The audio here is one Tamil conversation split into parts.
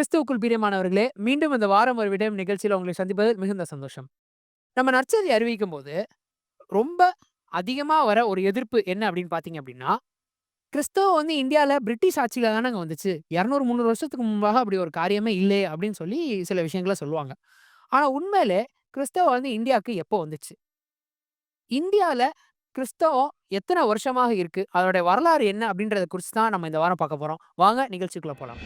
கிறிஸ்துவுக்குள் பிரியமானவர்களே, மீண்டும் இந்த வாரம் ஒரு விடயம் நிகழ்ச்சியில உங்களை சந்திப்பதில் மிகுந்த சந்தோஷம். நம்ம நற்செய்தி அறிவிக்கும்போது, ரொம்ப அதிகமா வர ஒரு எதிர்ப்பு என்ன அப்படின்னு பார்த்தீங்க அப்படின்னா, கிறிஸ்தவம் இந்தியால பிரிட்டிஷ் ஆட்சியில தானங்க வந்துச்சு. 200, 300 வருஷத்துக்கு முன்பாக அப்படி ஒரு காரியமே இல்லையே அப்படின்னு சொல்லி சில விஷயங்கள சொல்லுவாங்க. ஆனா உண்மையிலே கிறிஸ்தவம் இந்தியாவுக்கு எப்போ வந்துச்சு? இந்தியால கிறிஸ்தவம் எத்தன வருஷமாக இருக்கு? அதோட வரலாறு என்ன அப்படின்றத குறிச்சு தான் நம்ம இந்த வாரம் பார்க்க போறோம். வாங்க நிகழ்ச்சிக்குள்ள போலாம்.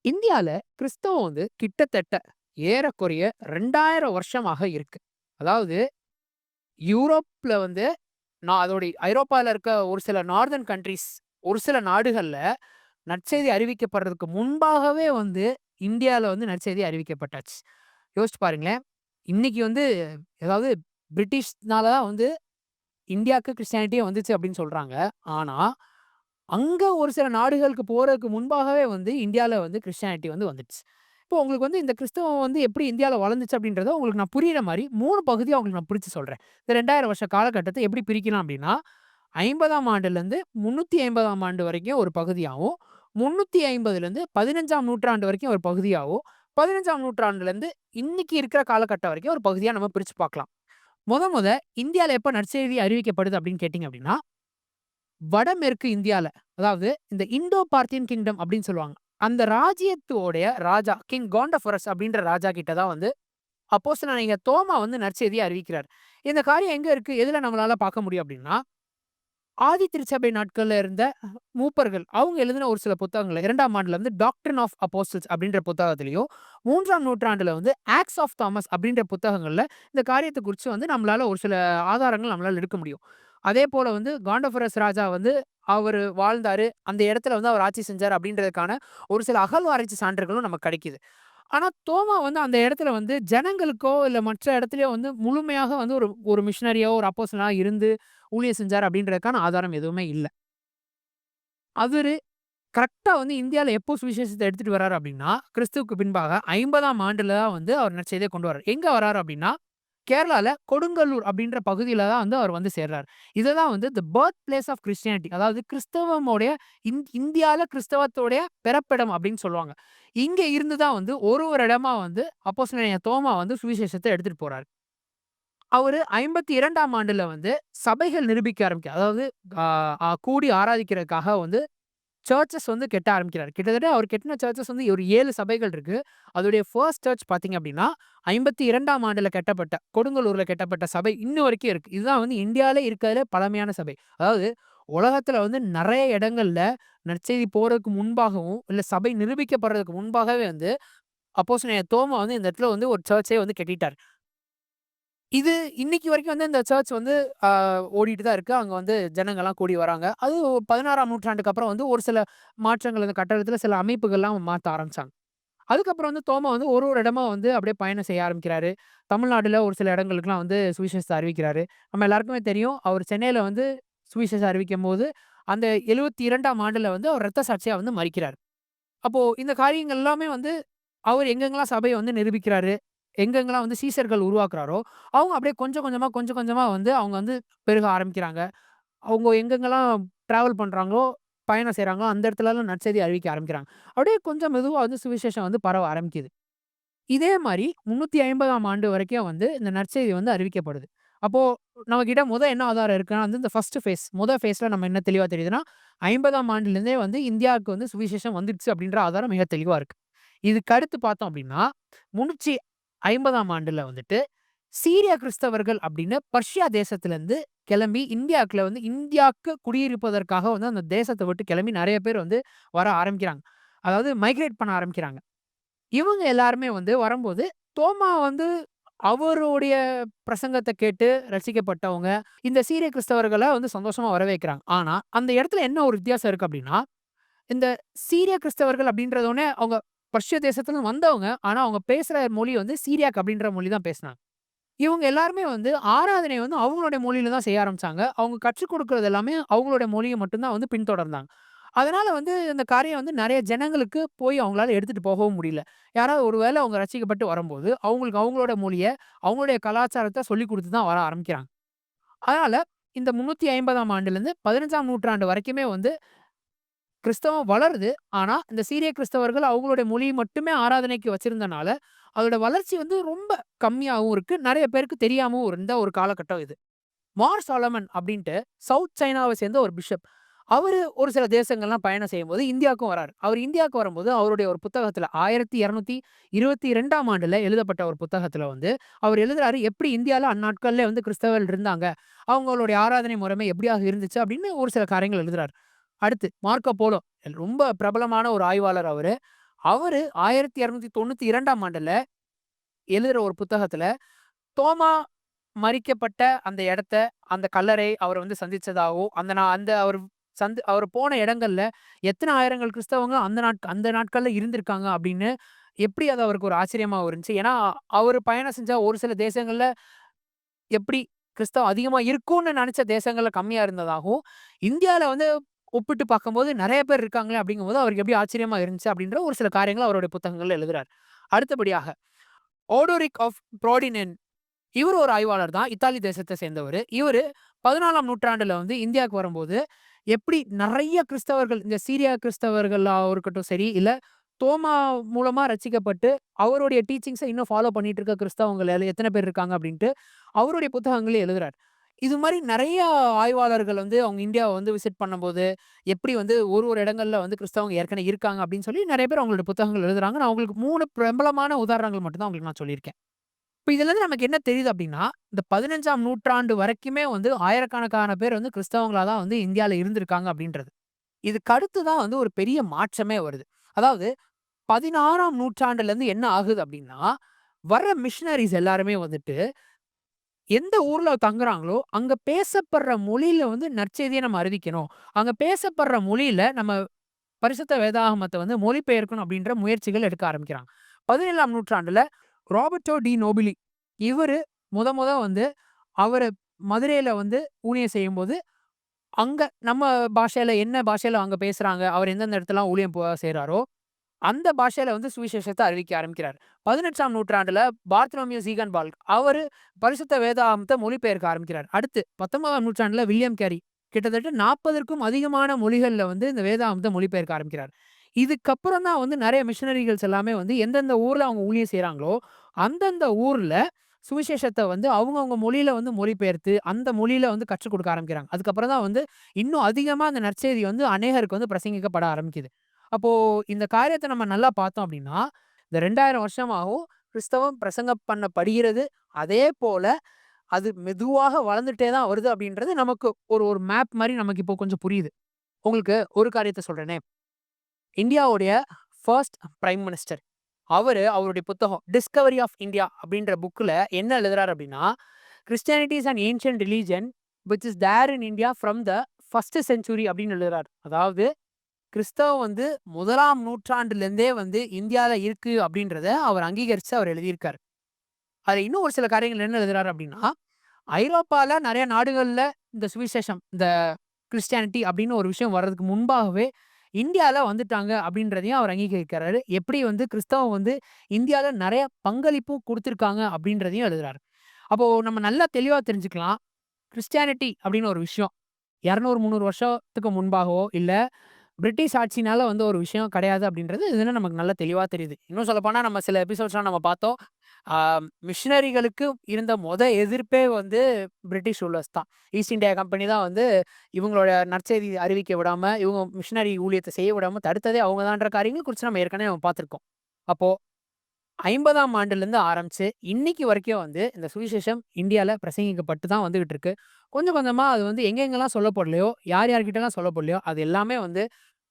இந்தியால கிறிஸ்தவம் கிட்டத்தட்ட ஏறக்குறைய 2000 வருஷமாக இருக்கு. அதாவது யூரோப்ல நான் அதோட ஐரோப்பால இருக்க ஒரு சில நார்தர்ன் கண்ட்ரீஸ், ஒரு சில நாடுகள்ல நற்செய்தி அறிவிக்கப்படுறதுக்கு முன்பாகவே இந்தியால நற்செய்தி அறிவிக்கப்பட்டாச்சு. யோசிச்சு பாருங்களேன். இன்னைக்கு ஏதாவது பிரிட்டிஷ்னால தான் இந்தியாவுக்கு கிறிஸ்டியானிட்டியே வந்துச்சு அப்படின்னு சொல்றாங்க. ஆனா, அங்க ஒரு சில நாடுகளுக்கு போறதுக்கு முன்பாகவே இந்தியால கிறிஸ்டியானிட்டி வந்துடுச்சு. இப்போ உங்களுக்கு இந்த கிறிஸ்தவம் எப்படி இந்தியால வளர்ந்துச்சு அப்படின்றத உங்களுக்கு நான் புரியிற மாரி 3 பகுதியா உங்களுக்கு நான் பிரிச்சு சொல்றேன். இந்த 2000 வருஷ காலகட்டத்த எப்படி பிரிக்கலாம் அப்படின்னா, 50ஆம் ஆண்டுலேருந்து 350ஆம் ஆண்டு வரைக்கும் ஒரு பகுதியாவும், 350லேருந்து 15ஆம் நூற்றாண்டு வரைக்கும் ஒரு பகுதியாவும், 15ஆம் நூற்றாண்டுலேருந்து இன்னைக்கு இருக்கிற காலகட்டம் வரைக்கும் ஒரு பகுதியா நம்ம பிரிச்சு பார்க்கலாம். மொத இந்தியால எப்ப நற்செய்தி அறிவிக்கப்படுது அப்படின்னு கேட்டீங்க அப்படின்னா, வடமேற்கு இந்தியால, அதாவது இந்த இந்தோ பார்த்தியன் கிங்டம் அப்படின்னு சொல்லுவாங்க. அந்த ராஜ்யத்தோடைய ராஜா கிங் காண்டபரஸ் அப்படின்ற ராஜா கிட்ட தான் அப்போஸ்தலனாகிய தோமா நற்செய்திய அறிவிக்கிறார். இந்த காரியம் எங்க இருக்கு? எதுல நம்மளால பார்க்க முடியும் அப்படின்னா, ஆதி திருச்சபை நாட்கள்ல இருந்த மூப்பர்கள் அவங்க எழுதின ஒரு சில புத்தகங்கள்ல 2ஆம் ஆண்டுல டாக்ட்ரின் ஆஃப் அப்போஸ்டல்ஸ் அப்படின்ற புத்தகத்திலயும், 3ஆம் நூற்றாண்டுல ஆக்ட்ஸ் ஆஃப் தாமஸ் அப்படின்ற புத்தகங்கள்ல இந்த காரியத்த குறிச்சு நம்மளால ஒரு சில ஆதாரங்கள் நம்மளால எடுக்க முடியும். அதே போல காண்டபரஸ் ராஜா அவரு வாழ்ந்தாரு. அந்த இடத்துல அவர் ஆட்சி செஞ்சாரு அப்படின்றதுக்கான ஒரு சில அகழ்வாராய்ச்சி சான்றுகளும் நமக்கு கிடைக்குது. ஆனா தோமா அந்த இடத்துல ஜனங்களுக்கோ, இல்ல மற்ற இடத்துலயோ முழுமையாக ஒரு ஒரு மிஷனரியா, ஒரு அப்போஸ்தலனா இருந்து ஊழியம் செஞ்சாரு அப்படின்றதுக்கான ஆதாரம் எதுவுமே இல்ல. அவரு கரெக்ட்டா இந்தியால எப்போ சுவிசேஷத்த எடுத்துட்டு வராரு அப்படின்னா, கிறிஸ்துவுக்கு பின்பாக 50ஆம் ஆண்டுல தான் அவர் நற்செய்திய கொண்டு வராரு. எங்க வராரு அப்படின்னா, கேரளால கொடுங்கல்லூர் அப்படின்ற பகுதியில தான் அவர் சேர்றாரு. இத தான் the birth place of Christianity, அதாவது கிறிஸ்தவமுடைய இந்தியால கிறிஸ்தவத்தோடைய பிறப்பிடம் அப்படின்னு சொல்லுவாங்க. இங்க இருந்து தான் ஒரு ஒரு இடமா அப்போஸ்தலனாகிய தோமா சுவிசேஷத்த எடுத்துட்டு போறாரு. அவரு 52ஆம் ஆண்டுல சபைகள் நிரூபிக்க ஆரம்பிக்கிறார். அதாவது ஆ அ கூடி ஆராதிக்கிறதுக்காக சர்ச்சஸ் கட்ட ஆரம்பிக்கிறாரு. கிட்டத்தட்ட அவர் கட்டின சர்ச்சஸ் ஒரு 7 சபைகள் இருக்கு. அதோடைய ஃபர்ஸ்ட் சர்ச் பார்த்தீங்க அப்படின்னா, 52ஆம் ஆண்டுல கட்டப்பட்ட, கொடுங்கல்லூர்ல கட்டப்பட்ட சபை இன்ன வரைக்கும் இருக்கு. இதுதான் இந்தியாவிலே இருக்கிறதுலே பழமையான சபை. அதாவது உலகத்துல நெறைய இடங்கள்ல நற்செய்தி போறதுக்கு முன்பாகவும், இல்ல சபை நிரூபிக்கப்படுறதுக்கு முன்பாகவே அப்போஸ்தலனாகிய தோமா இந்த இடத்துல ஒரு சர்ச்சே கட்டிட்டாரு. இது இன்னைக்கு வரைக்கும் இந்த சர்ச் அ ஓடிட்டு தான் இருக்கு. அங்க ஜனங்கள்லாம் கூடி வராங்க. அது 16ஆம் நூற்றாண்டுக்கு அப்புறம் ஒரு சில மாற்றங்கள் இந்த கட்டடத்துல சில அமைப்புகள்லாம் மாத்த ஆரம்பிச்சாங்க. அதுக்கப்புறம் தோமா ஒரு ஒரு இடமா அப்படியே பயணம் செய்ய ஆரம்பிக்கிறாரு. தமிழ்நாடுல ஒரு சில இடங்களுக்குலாம் சுவிசேஷத்த அறிவிக்கிறாரு. நம்ம எல்லாருக்குமே தெரியும். அவர் சென்னையில சுவிசேஷம் அறிவிக்கும்போது, அந்த 72ஆம் ஆண்டுல அவர் இரத்த சாட்சியா மரிக்கிறாரு. அப்போ இந்த காரியங்கள் எல்லாமே அவர் எங்கெங்கலாம் சபைய நிரூபிக்கிறாரு, எங்கெங்கலாம் சீஷர்கள் உருவாக்குறாரோ, அவங்க அப்படியே கொஞ்சம் கொஞ்சமா, கொஞ்சம் கொஞ்சமா அவங்க பெருக ஆரம்பிக்கிறாங்க. அவங்க எங்கெங்கலாம் டிராவல் பண்றாங்களோ, பயணம் செய்றாங்களோ, அந்த இடத்துலலாம் நற்செய்தி அறிவிக்க ஆரம்பிக்கிறாங்க. அப்படியே கொஞ்சம் மெதுவா சுவிசேஷம் பரவ ஆரம்பிக்குது. இதே மாரி 350ஆம் ஆண்டு வரைக்கும் இந்த நற்செய்தி அறிவிக்கப்படுது. அப்போ நம்மகிட்ட என்ன ஆதாரம் இருக்குன்னா இந்த ஃபர்ஸ்ட் ஃபேஸ் ஃபேஸ்ல நம்ம என்ன தெளிவா தெரியுதுன்னா, 50ஆம் ஆண்டுலேருந்தே இந்தியாவுக்கு சுவிசேஷம் வந்துடுச்சு அப்படின்ற ஆதாரம் மிக தெளிவா இருக்கு. இதுக்கு அடுத்து பார்த்தோம் அப்படின்னா, 350ஆம் ஆண்டுல சீரிய கிறிஸ்தவர்கள் அப்படின்னு பர்ஷியா தேசத்திலருந்து கிளம்பி இந்தியாக்குள்ள இந்தியாக்கு குடியிருப்பதற்காக அந்த தேசத்த விட்டு கிளம்பி நெறைய பேர் வர ஆரம்பிக்கிறாங்க. அதாவது மைக்ரேட் பண்ண ஆரம்பிக்கிறாங்க. இவங்க எல்லாருமே வரும்போது, தோமா அவருடைய பிரசங்கத்த கேட்டு ரசிக்கப்பட்டவங்க, இந்த சீரிய கிறிஸ்தவர்கள சந்தோஷமா வரவேற்கிறாங்க. ஆனா, அந்த இடத்துல என்ன ஒரு வித்தியாசம் இருக்கு அப்டின்னா, இந்த சீரிய கிறிஸ்தவர்கள் அப்டின்றதோனே அவங்க பர்ஷிய தேசத்துல வந்தவங்க. ஆனா, அவங்க பேசுற மொழி சீரியாக் அப்டின்ற மொழி தான் பேசுனாங்க. இவங்க எல்லாருமே ஆராதனை அவங்களுடைய மொழியில தான் செய்ய ஆரம்பிச்சாங்க. அவங்க கற்றுக் குடுக்குறது எல்லாமே அவங்களுடைய மொழிய மட்டும் தான் பின்தொடர்ந்தாங்க. அதனால வந்து இந்த காரியம் வந்து நெறைய ஜனங்களுக்கு போய் அவங்களால எடுத்துட்டு போகவும் முடியல. யாராவது ஒரு வேள அவங்க ரட்சிக்கப்பட்டு வரும்போது, அவங்களுக்கு அவங்களோட மொழிய, அவங்களுடைய கலாச்சாரத்த சொல்லிக் குடுத்து தான் வர ஆரம்பிக்கிறாங்க. அதனால இந்த 350ஆம் ஆண்டுலருந்து 15ஆம் நூற்றாண்டு வரைக்குமே வந்து கிறிஸ்தவம் வளருது. ஆனா, இந்த சீரிய கிறிஸ்தவர்கள் அவங்களுடைய மொழி மட்டுமே ஆராதனைக்கு வச்சிருந்தனால, அதோட வளர்ச்சி வந்து ரொம்ப கம்மியாவும் இருக்கு. நெறைய பேருக்கு தெரியாமவும் இருந்த ஒரு காலகட்டம் இது. மார் சாலமன் அப்படின்ட்டு சவுத் சைனாவ சேர்ந்த ஒரு பிஷப். அவரு ஒரு சில தேசங்கள்லாம் பயணம் செய்யும்போது இந்தியாவுக்கும் வராரு. அவர் இந்தியாவுக்கு வரும்போது அவருடைய ஒரு புத்தகத்துல 1222ஆம் ஆண்டுல எழுதப்பட்ட ஒரு புத்தகத்துல வந்து அவர் எழுதுறாரு, எப்படி இந்தியால அந்நாட்கள்ல வந்து கிறிஸ்தவர்கள் இருந்தாங்க. அவங்களுடைய ஆராதனை முறைமை எப்படியாக இருந்துச்சு அப்படின்னு ஒரு சில காரியங்கள் எழுதுறாரு. அடுத்து மார்க்கோ போலோ ரொம்ப பிரபலமான ஒரு ஆய்வாளர் அவரு. அவரு 1292ஆம் ஆண்டுல எழுதுற ஒரு புத்தகத்துல தோமா மரிக்கப்பட்ட அந்த இடத்த, அந்த கல்லறை அவர வந்து சந்திச்சதாகவும், அந்த அவர் போன இடங்கள்ல எத்தன ஆயிரங்கள் கிறிஸ்தவங்க அந்த நாட்கள்ல இருந்திருக்காங்க அப்படின்னு, எப்படி அது அவருக்கு ஒரு ஆச்சரியமா இருந்துச்சு. ஏன்னா, அவரு பயணம் செஞ்ச ஒரு சில தேசங்கள்ல எப்படி கிறிஸ்தவம் அதிகமா இருக்கும்னு நெனச்ச தேசங்கள்ல கம்மியா இருந்ததாகவும், இந்தியால வந்து ஒப்பிட்டு பார்க்கும்போது நெறைய பேர் இருக்காங்களே அப்படிங்கும்போது, அவருக்கு எப்படி ஆச்சரியமா இருந்துச்சு அப்படின்ற ஒரு சில காரியங்கள அவருடைய புத்தகங்கள்ல எழுதுறாரு. அடுத்தபடியாக ஓடோரிக் ஆஃப் புரோடினென் இவரு ஒரு ஆய்வாளர் தான். இத்தாலி தேசத்த சேர்ந்தவரு. இவரு 14ஆம் நூற்றாண்டுல வந்து இந்தியாவுக்கு வரும்போது, எப்படி நெறைய கிறிஸ்தவர்கள் இந்த சீரியா கிறிஸ்தவர்களா இருக்கட்டும் சரி, இல்ல தோமா மூலமா ரட்சிக்கப்பட்டு, அவருடைய டீச்சிங்ஸ இன்னும் ஃபாலோ பண்ணிட்டு இருக்க கிறிஸ்தவங்கள் எத்தன பேர் இருக்காங்க அப்படின்ட்டு, அவருடைய புத்தகங்கள்ல எழுதுறாரு. இது மாரி நெறைய ஆய்வாளர்கள் வந்து அவங்க இந்தியாவ வந்து விசிட் பண்ணும்போது, எப்படி வந்து ஒரு ஒரு இடங்கள்ல வந்து கிறிஸ்தவங்க ஏற்கனவே இருக்காங்க அப்படின்னு சொல்லி நெறைய பேர் அவங்களுடைய புத்தகங்கள் எழுதுறாங்க. நான் உங்களுக்கு 3 பிரபலமான உதாரணங்கள் மட்டும் தான் உங்களுக்கு நான் சொல்லியிருக்கேன். இப்ப இதுலருந்து நமக்கு என்ன தெரியுது அப்டின்னா, இந்த 15ஆம் நூற்றாண்டு வரைக்குமே வந்து ஆயிரக்கணக்கான பேர் வந்து கிறிஸ்தவங்களா தான் வந்து இந்தியால இருந்திருக்காங்க அப்டின்றது. இதுக்கு அடுத்து தான் வந்து ஒரு பெரிய மாற்றமே வருது. அதாவது 16ஆம் நூற்றாண்டுலருந்து என்ன ஆகுது அப்டின்னா, வர்ற மிஷனரீஸ் எல்லாருமே வந்துட்டு, எந்த ஊர்ல தங்குறாங்களோ, அங்க பேசப்படுற மொழியில வந்து நற்செய்திய நம்ம அறிவிக்கணும். அங்க பேசப்படுற மொழியில நம்ம பரிசுத்த வேதாகமத்த வந்து மொழிபெயர்க்கணும் அப்டின்ற முயற்சிகள் எடுக்க ஆரம்பிக்கிறாங்க. 17ஆம் நூற்றாண்டுல ராபர்ட்டோ டி நோபிலி இவரு மொத வந்து அவரு மதுரையில வந்து ஊழியம் செய்யும்போது, அங்க நம்ம பாஷையில என்ன பாஷையில அங்க பேசுறாங்க, அவர் எந்தெந்த இடத்துலலாம் ஊழியம் செய்றாரோ, அந்த பாஷையில வந்து சுவிசேஷத்த அறிவிக்க ஆரம்பிக்கிறார். 18ஆம் நூற்றாண்டுல பார்த்லோமியூ சீகன்பால்க் அவரு பரிசுத்த வேதாகமத்த மொழிபெயர்க்க ஆரம்பிக்கிறார். அடுத்து 19ஆம் நூற்றாண்டுல வில்லியம் கேரி கிட்டத்தட்ட 40ற்கும் அதிகமான மொழிகள்ல வந்து இந்த வேதாகமத்த மொழிபெயர்க்க ஆரம்பிக்கிறார். இதுக்கப்புறம் தான் வந்து நெறைய மிஷனரிகள்ஸ் எல்லாமே வந்து எந்தெந்த ஊர்ல அவங்க ஊழியம் செய்றாங்களோ, அந்தந்த ஊர்ல சுவிசேஷத்த வந்து அவங்கவங்க மொழியில வந்து மொழிபெயர்த்து, அந்த மொழியில வந்து கற்றுக் குடுக்க ஆரம்பிக்கிறாங்க. அதுக்கப்புறம் தான் வந்து இன்னும் அதிகமா அந்த நற்செய்தி வந்து அநேகருக்கு வந்து பிரசங்கிக்கப்பட ஆரம்பிக்குது. அப்போ இந்த காரியத்த நம்ம நல்லா பார்த்தோம் அப்டின்னா, இந்த 2000 வருஷமாவும் கிறிஸ்தவம் பிரசங்கம் பண்ணப்படுகிறது. அதே போல அது மெதுவாக வளர்ந்துட்டே தான் வருது அப்டின்றது நமக்கு ஒரு ஒரு மேப் மாரி நமக்கு இப்போ கொஞ்சம் புரியுது. உங்களுக்கு ஒரு காரியத்த சொல்றேனே. இந்தியாவுடைய ஃபர்ஸ்ட் பிரைம் மினிஸ்டர். அவருடைய புத்தகம் டிஸ்கவரி ஆஃப் இந்தியா அப்படின்ற புக்ல என்ன எழுதுறாரு அப்படின்னா, Christianity is an ancient religion which is there in India from the first century அப்படின்னு எழுதுறாரு. அதாவது கிறிஸ்தவம் வந்து 1ஆம் நூற்றாண்டுலேருந்தே வந்து இந்தியால இருக்கு அப்படின்றத அவர் அங்கீகரிச்சு அவர் எழுதியிருக்காரு. அதுல இன்னும் ஒரு சில காரியங்கள் என்ன எழுதுறாரு அப்படின்னா, ஐரோப்பால நெறைய நாடுகள்ல இந்த சுவிசேஷம், இந்த கிறிஸ்டியானிட்டி அப்படின்னு ஒரு விஷயம் வர்றதுக்கு முன்பாகவே, இந்தியால வந்துட்டாங்க அப்படின்றதையும் அவர் அங்கீகரிக்கிறாரு. எப்படி வந்து கிறிஸ்தவம் வந்து இந்தியால நெறைய பங்களிப்பும் குடுத்துருக்காங்க அப்படின்றதையும் எழுதுறாரு. அப்போ நம்ம நல்லா தெளிவா தெரிஞ்சுக்கலாம். கிறிஸ்டியானிட்டி அப்படின்னு ஒரு விஷயம் 200, 300 வருஷத்துக்கு முன்பாகவோ, இல்ல பிரிட்டிஷ் ஆட்சினால வந்த ஒரு விஷயம் கிடையாது அப்படின்றது இதுல நமக்கு நல்லா தெளிவா தெரியுது. இன்னும் சொல்லப்போனா நம்ம சில எபிசோட்ஸ்லாம் நம்ம பார்த்தோம். ஆ மிஷனரிகளுக்கு இருந்த எதிர்ப்பே வந்து பிரிட்டிஷ் ரூலர்ஸ் தான். ஈஸ்ட் இந்தியா கம்பெனி தான் வந்து இவங்களோட நற்செய்தி அறிவிக்க விடாம, இவங்க மிஷனரி ஊழியத்த செய்ய விடாம தடுத்ததே அவங்க தான்ற காரியங்கள் குறிச்சு நம்ம ஏற்கனவே பார்த்துருக்கோம். அப்போ 50ஆம் ஆண்டுலேருந்து ஆரம்பிச்சு, இன்னைக்கு வரைக்கும் வந்து இந்த சுவிசேஷம் இந்தியால பிரசங்கிக்கப்பட்டு தான் வந்துகிட்டு இருக்கு. கொஞ்சம் கொஞ்சமா அது வந்து எங்கெங்கலாம் சொல்லப்படலையோ, யார் யார்கிட்டலாம் சொல்லப்படலையோ, அது எல்லாமே வந்து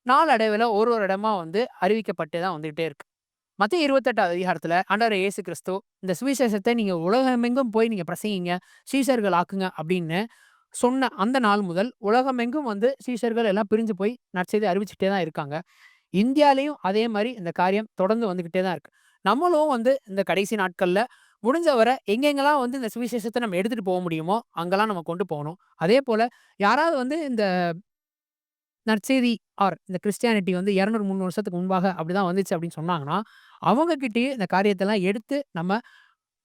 நாளடைவில ஒரு ஒரு இடமா வந்து அறிவிக்கப்பட்டு தான் வந்துகிட்டே இருக்கு. மத்தேயு 28வது அதிகாரத்துல ஆண்டவர் இயேசு கிறிஸ்து, இந்த சுவிசேஷத்த நீங்க உலகமெங்கும் போய் நீங்க பிரசங்கிங்க, சீஷர்கள் ஆக்குங்க அப்படின்னு சொன்ன அந்த நாள் முதல் உலகமெங்கும் வந்து சீஷர்கள் எல்லாம் பிரிஞ்சு போய் நற்செய்தி அறிவிச்சுட்டே தான் இருக்காங்க. இந்தியாலயும் அதே மாரி இந்த காரியம் தொடர்ந்து வந்துகிட்டே தான் இருக்கு. நம்மளும் வந்து இந்த கடைசி நாட்கள்ல முடிஞ்ச வர எங்கெங்கலாம் வந்து இந்த சுவிசேஷத்த நம்ம எடுத்துட்டு போ முடியுமோ, அங்கலாம் நம்ம கொண்டு போணும். அதேபோல யாராவது வந்து இந்த நற்செய்தி இந்த கிறிஸ்டியானிட்டி வந்து 200, 300 வருஷத்துக்கு முன்பாக அப்படிதான் வந்துச்சு அப்படின்னு சொன்னாங்கன்னா, அவங்க கிட்டயே இந்த காரியத்தெல்லாம் எடுத்து நம்ம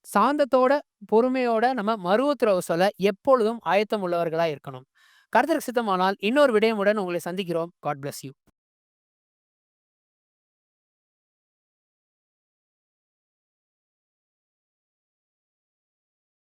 சாந்தத்தோட, பொறுமையோட நம்ம மறு உத்தரவு சொல்ல எப்பொழுதும் ஆயத்தம் உள்ளவர்களா இருக்கணும். கர்த்தருக்கு சித்தமானால் இன்னொரு விடயமுடன் உங்களை சந்திக்கிறோம். God bless you.